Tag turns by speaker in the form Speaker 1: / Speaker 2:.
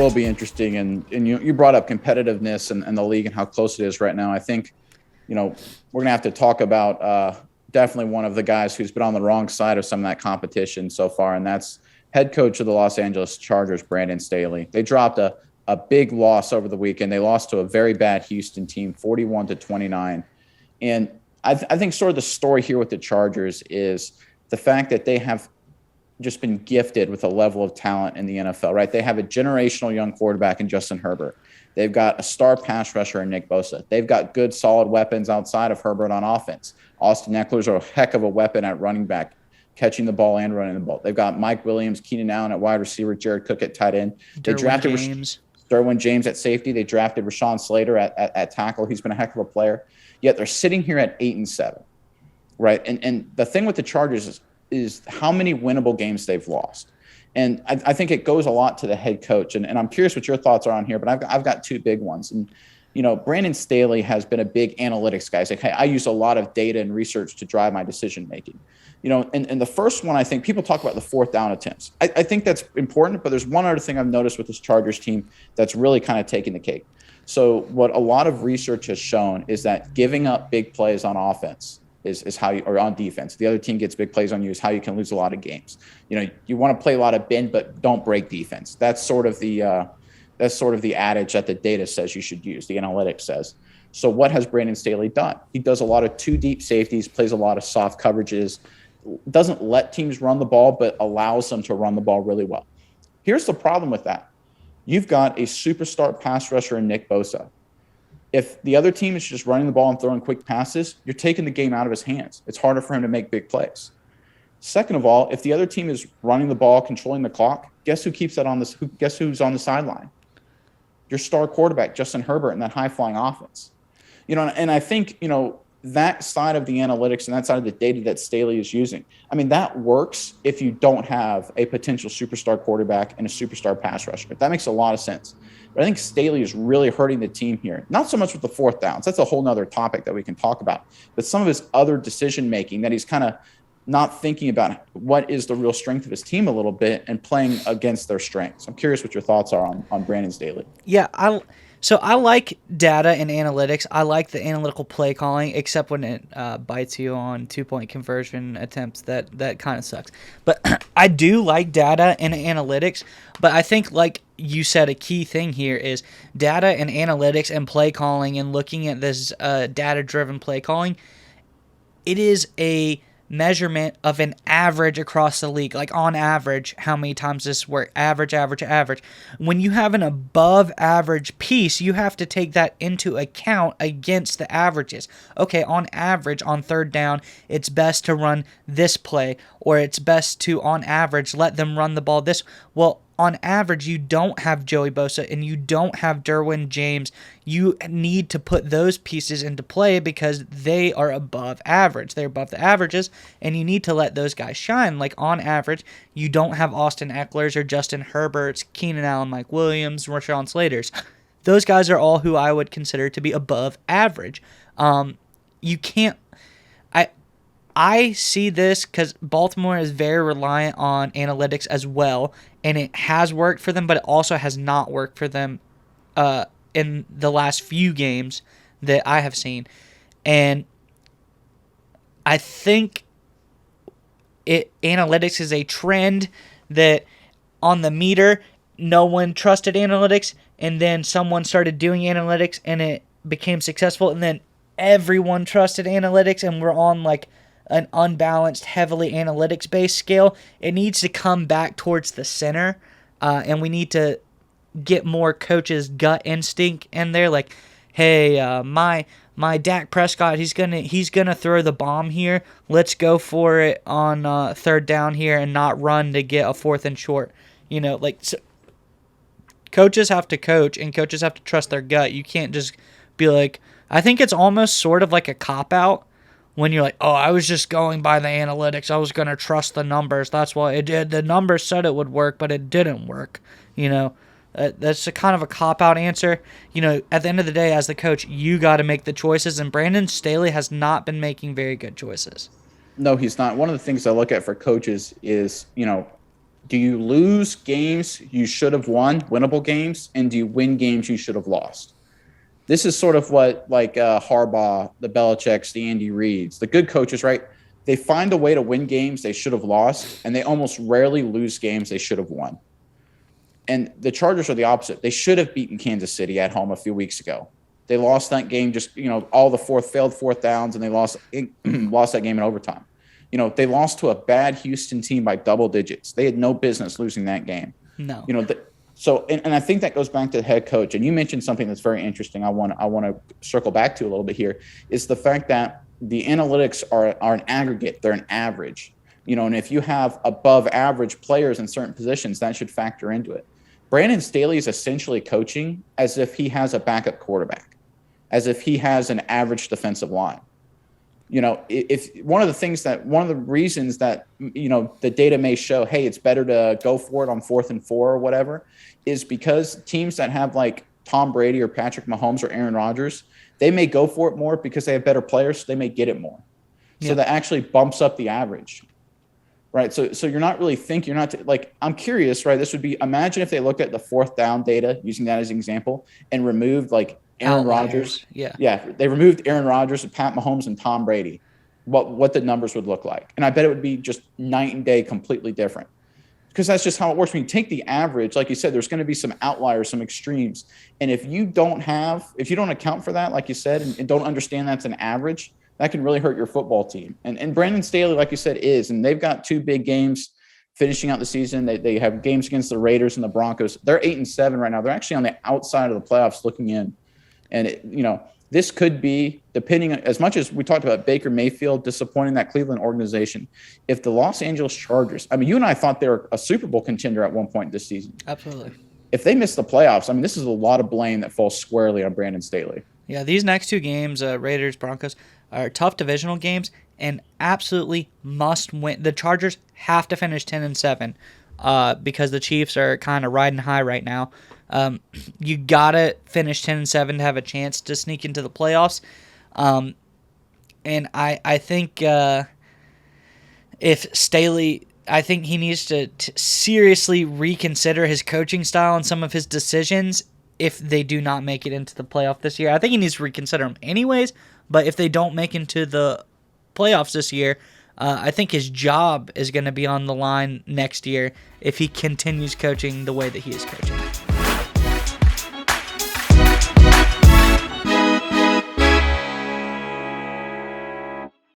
Speaker 1: will be interesting. And you brought up competitiveness and the league and how close it is right now. I think, we're going to have to talk about definitely one of the guys who's been on the wrong side of some of that competition so far, and that's head coach of the Los Angeles Chargers, Brandon Staley. They dropped a big loss over the weekend. They lost to a very bad Houston team, 41-29. And I think sort of the story here with the Chargers is the fact that they have just been gifted with a level of talent in the NFL, right? They have a generational young quarterback in Justin Herbert. They've got a star pass rusher in Nick Bosa. They've got good, solid weapons outside of Herbert on offense. Austin Eckler's a heck of a weapon at running back, catching the ball and running the ball. They've got Mike Williams, Keenan Allen at wide receiver, Jared Cook at tight end. They drafted Derwin James at safety. They drafted Rashawn Slater at tackle. He's been a heck of a player. Yet they're sitting here at 8-7, right? And the thing with the Chargers is how many winnable games they've lost. And I think it goes a lot to the head coach. And I'm curious what your thoughts are on here, but I've got two big ones. And, Brandon Staley has been a big analytics guy. He's like, hey, I use a lot of data and research to drive my decision making. And the first one, I think people talk about the fourth down attempts. I think that's important, but there's one other thing I've noticed with this Chargers team that's really kind of taking the cake. So what a lot of research has shown is that giving up big plays on offense is how you, or on defense, the other team gets big plays on you, is how you can lose a lot of games. You want to play a lot of bend, but don't break defense. That's sort of the adage that the data says you should use, the analytics says. So what has Brandon Staley done? He does a lot of two deep safeties, plays a lot of soft coverages, doesn't let teams run the ball, but allows them to run the ball really well. Here's the problem with that. You've got a superstar pass rusher in Nick Bosa. If the other team is just running the ball and throwing quick passes, you're taking the game out of his hands. It's harder for him to make big plays. Second of all, if the other team is running the ball, controlling the clock, guess who keeps that on this? Guess who's on the sideline? Your star quarterback, Justin Herbert, in that high-flying offense. And I think, that side of the analytics and that side of the data that Staley is using, that works if you don't have a potential superstar quarterback and a superstar pass rusher. That makes a lot of sense. But I think Staley is really hurting the team here. Not so much with the fourth downs. That's a whole nother topic that we can talk about. But some of his other decision-making that he's kind of not thinking about what is the real strength of his team a little bit and playing against their strengths. I'm curious what your thoughts are on Brandon Staley.
Speaker 2: Yeah, I like data and analytics. I like the analytical play calling, except when it bites you on 2-point conversion attempts. That kind of sucks. But I do like data and analytics. But I think, like you said, a key thing here is data and analytics and play calling and looking at this data-driven play calling. It is a measurement of an average across the league, like on average, how many times this work, average. When you have an above average piece, you have to take that into account against the averages. Okay, on average, on third down, it's best to run this play, or it's best to, on average, let them run the ball this. Well, on average, you don't have Joey Bosa and you don't have Derwin James. You need to put those pieces into play because they are above average. They're above the averages, and you need to let those guys shine. Like, on average, you don't have Austin Eckler's or Justin Herbert's, Keenan Allen, Mike Williams, Rashawn Slater's. Those guys are all who I would consider to be above average. You can't... I see this because Baltimore is very reliant on analytics as well, and it has worked for them, but it also has not worked for them in the last few games that I have seen. And I think analytics is a trend that on the meter, no one trusted analytics, and then someone started doing analytics, and it became successful, and then everyone trusted analytics, and we're on like an unbalanced, heavily analytics-based scale. It needs to come back towards the center, and we need to get more coaches' gut instinct in there. Like, hey, my Dak Prescott, he's gonna throw the bomb here. Let's go for it on third down here and not run to get a fourth and short. So coaches have to coach, and coaches have to trust their gut. You can't just be like, I think it's almost sort of like a cop-out when you're like, oh, I was just going by the analytics. I was going to trust the numbers. That's why it did. The numbers said it would work, but it didn't work. That's a kind of a cop-out answer. At the end of the day, as the coach, you got to make the choices, and Brandon Staley has not been making very good choices.
Speaker 1: No, he's not. One of the things I look at for coaches is, Do you lose games you should have won, winnable games, and do you win games you should have lost? This is sort of what like Harbaugh, the Belichick's, the Andy Reids, the good coaches, right? They find a way to win games they should have lost, and they almost rarely lose games they should have won. And the Chargers are the opposite. They should have beaten Kansas City at home a few weeks ago. They lost that game, just all the failed fourth downs, and they lost that game in overtime. They lost to a bad Houston team by double digits. They had no business losing that game.
Speaker 2: No.
Speaker 1: So I think that goes back to the head coach. And you mentioned something that's very interesting. I want to circle back to a little bit here, is the fact that the analytics are an aggregate. They're an average. And if you have above average players in certain positions, that should factor into it. Brandon Staley is essentially coaching as if he has a backup quarterback, as if he has an average defensive line. If one of the reasons that, the data may show, hey, it's better to go for it on 4th and 4 or whatever, is because teams that have like Tom Brady or Patrick Mahomes or Aaron Rodgers, they may go for it more because they have better players, so they may get it more. Yeah. So that actually bumps up the average. Right. So you're not really I'm curious, right? This would be, imagine if they looked at the 4th down data, using that as an example, and removed like Aaron Rodgers.
Speaker 2: Yeah.
Speaker 1: Yeah. They removed Aaron Rodgers and Pat Mahomes and Tom Brady. What the numbers would look like. And I bet it would be just night and day, completely different. Because that's just how it works. When you take the average, like you said, there's going to be some outliers, some extremes. And if you don't account for that, like you said, and don't understand that's an average, that can really hurt your football team. And Brandon Staley, like you said, and they've got 2 big games finishing out the season. They have games against the Raiders and the Broncos. They're 8-7 right now. They're actually on the outside of the playoffs looking in. And this could be, depending, as much as we talked about Baker Mayfield disappointing that Cleveland organization, if the Los Angeles Chargers, you and I thought they were a Super Bowl contender at one point this season.
Speaker 2: Absolutely.
Speaker 1: If they miss the playoffs, this is a lot of blame that falls squarely on Brandon Staley.
Speaker 2: Yeah, these next 2 games, Raiders, Broncos, are tough divisional games and absolutely must win. The Chargers have to finish 10-7 because the Chiefs are kind of riding high right now. You gotta finish 10-7 to have a chance to sneak into the playoffs. And I think if Staley, I think he needs to seriously reconsider his coaching style and some of his decisions if they do not make it into the playoff this year. I think he needs to reconsider them anyways, but if they don't make it into the playoffs this year, I think his job is going to be on the line next year if he continues coaching the way that he is coaching.